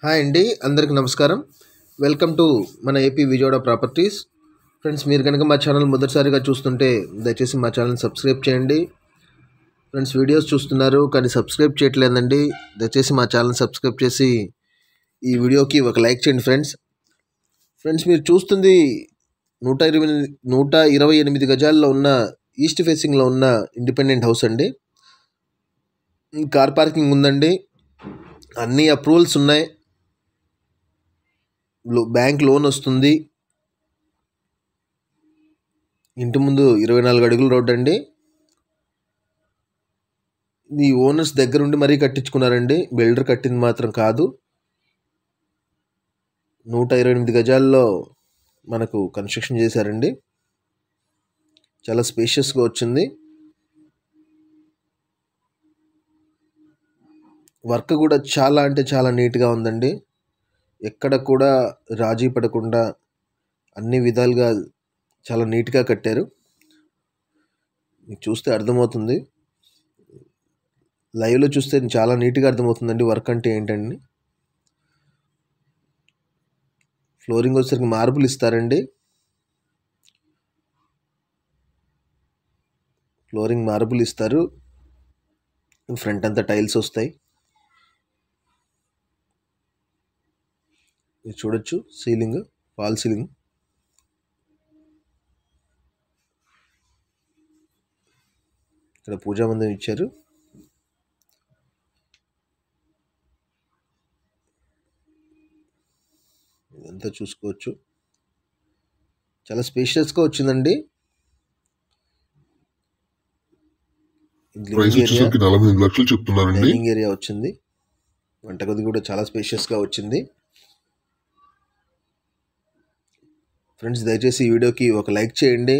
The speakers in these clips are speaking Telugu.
హాయ్ అండి, అందరికి నమస్కారం. వెల్కమ్ టు మన ఏపీ విజయవాడ ప్రాపర్టీస్. ఫ్రెండ్స్, మీరు కనుక మా ఛానల్ మొదటిసారిగా చూస్తుంటే దయచేసి మా ఛానల్ సబ్స్క్రైబ్ చేయండి. ఫ్రెండ్స్, వీడియోస్ చూస్తున్నారు కానీ సబ్స్క్రైబ్ చేయట్లేదండి. దయచేసి మా ఛానల్ సబ్స్క్రైబ్ చేసి ఈ వీడియోకి ఒక లైక్ చేయండి. ఫ్రెండ్స్, మీరు చూస్తుంది 128 గజాల్లో ఉన్న ఈస్ట్ ఫేసింగ్లో ఉన్న ఇండిపెండెంట్ హౌస్ అండి. కార్ పార్కింగ్ ఉందండి, అన్ని అప్రూవల్స్ ఉన్నాయి, బ్యాంక్ లోన్ వస్తుంది. ఇంటి ముందు 24 అడుగుల రోడ్ అండి. ఈ ఓనర్స్ దగ్గరుండి మరీ కట్టించుకున్నారండి, బిల్డర్ కట్టింది మాత్రం కాదు. 128 గజాల్లో మనకు కన్స్ట్రక్షన్ చేశారండి. చాలా స్పేషియస్గా వచ్చింది. వర్క్ కూడా చాలా అంటే చాలా నీట్గా ఉందండి. ఎక్కడ కూడా రాజీ పడకుండా అన్ని విధాలుగా చాలా నీట్గా కట్టారు. మీకు చూస్తే అర్థమవుతుంది, లైవ్లో చూస్తే చాలా నీట్గా అర్థమవుతుందండి వర్క్ అంటే ఏంటండి. ఫ్లోరింగ్ వచ్చేసరికి మార్బుల్ ఇస్తారండి. ఫ్లోరింగ్ మార్బుల్ ఇస్తారు. ఫ్రంట్ అంతా టైల్స్ వస్తాయి. మీరు చూడొచ్చు, సీలింగ్ ఫాల్ సీలింగ్. ఇక్కడ పూజా మందిరం ఇచ్చారు. ఇదంతా చూసుకోవచ్చు, చాలా స్పేషియస్గా వచ్చిందండి. డైనింగ్ ఏరియా వచ్చింది. వంటగది కూడా చాలా స్పేషియస్గా వచ్చింది. ఫ్రెండ్స్, దయచేసి ఈ వీడియోకి ఒక లైక్ చేయండి.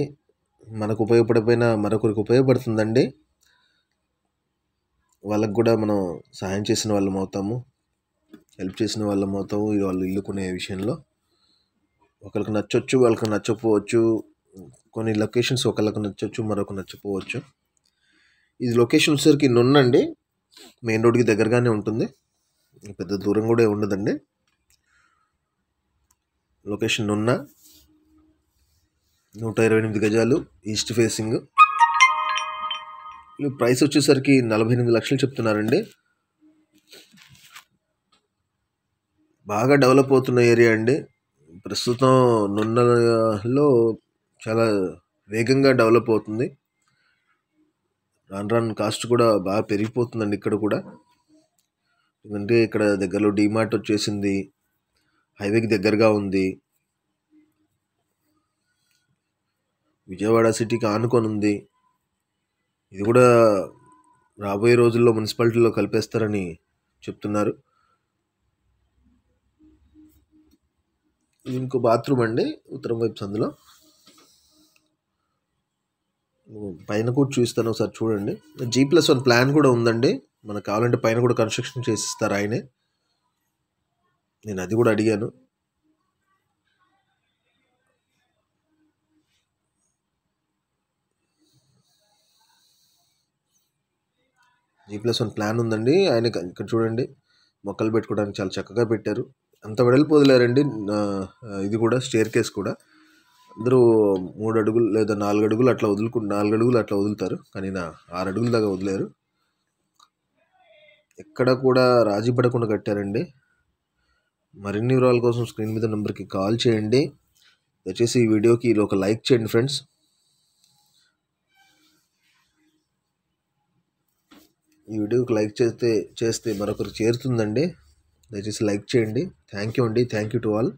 మనకు ఉపయోగపడిపోయినా మరొకరికి ఉపయోగపడుతుందండి. వాళ్ళకు కూడా మనం సహాయం చేసిన వాళ్ళం అవుతాము, హెల్ప్ చేసిన వాళ్ళం అవుతాము. వాళ్ళు ఇల్లు కొనే విషయంలో ఒకరికి నచ్చొచ్చు, వాళ్ళకి నచ్చకపోవచ్చు. కొన్ని లొకేషన్స్ ఒకళ్ళకి నచ్చొచ్చు, మరొక నచ్చకపోవచ్చు. ఇది లొకేషన్ వచ్చేసరికి నున్నండి, మెయిన్ రోడ్కి దగ్గరగానే ఉంటుంది, పెద్ద దూరం కూడా ఉండదండి. లొకేషన్ నున్న, 128 గజాలు, ఈస్ట్ ఫేసింగ్. ప్రైస్ వచ్చేసరికి 48 లక్షలు చెప్తున్నారండి. బాగా డెవలప్ అవుతున్న ఏరియా అండి. ప్రస్తుతం నున్నలో చాలా వేగంగా డెవలప్ అవుతుంది. రాను రాను కాస్ట్ కూడా బాగా పెరిగిపోతుందండి ఇక్కడ కూడా. ఎందుకంటే ఇక్కడ దగ్గరలో డీమార్ట్ వచ్చేసింది, హైవేకి దగ్గరగా ఉంది, విజయవాడ సిటీకి ఆనుకొని ఉంది. ఇది కూడా రాబోయే రోజుల్లో మున్సిపాలిటీలో కలిపేస్తారని చెప్తున్నారు. ఇది ఇంకో బాత్రూమ్ అండి, ఉత్తరం వైపు సందులో. పైన కూడా చూస్తాను, ఒకసారి చూడండి. G+1 ప్లాన్ కూడా ఉందండి. మనకు కావాలంటే పైన కూడా కన్స్ట్రక్షన్ చేసిస్తారు ఆయనే. నేను అది కూడా అడిగాను. G+1 ప్లాన్ ఉందండి. ఆయన ఇక్కడ చూడండి, మొక్కలు పెట్టుకోవడానికి చాలా చక్కగా పెట్టారు. అంత వెడల్పు వదిలేరండి. ఇది కూడా స్టేర్ కేస్ కూడా అందరూ 3 అడుగులు లేదా 4 అడుగులు అట్లా 4 అడుగులు అట్లా వదులుతారు, కానీ 6 అడుగుల దాకా వదిలేరు. ఎక్కడ కూడా రాజీ పడకుండా కట్టారండి. మరిన్ని వివరాల కోసం స్క్రీన్ మీద నెంబర్కి కాల్ చేయండి. దయచేసి ఈ వీడియోకి ఒక లైక్ చేయండి ఫ్రెండ్స్. ఈ వీడియోకి లైక్ చేస్తే మరొకరికి చేరుతుందండి. దయచేసి లైక్ చేయండి. థ్యాంక్ యూ అండి. Thank you to all.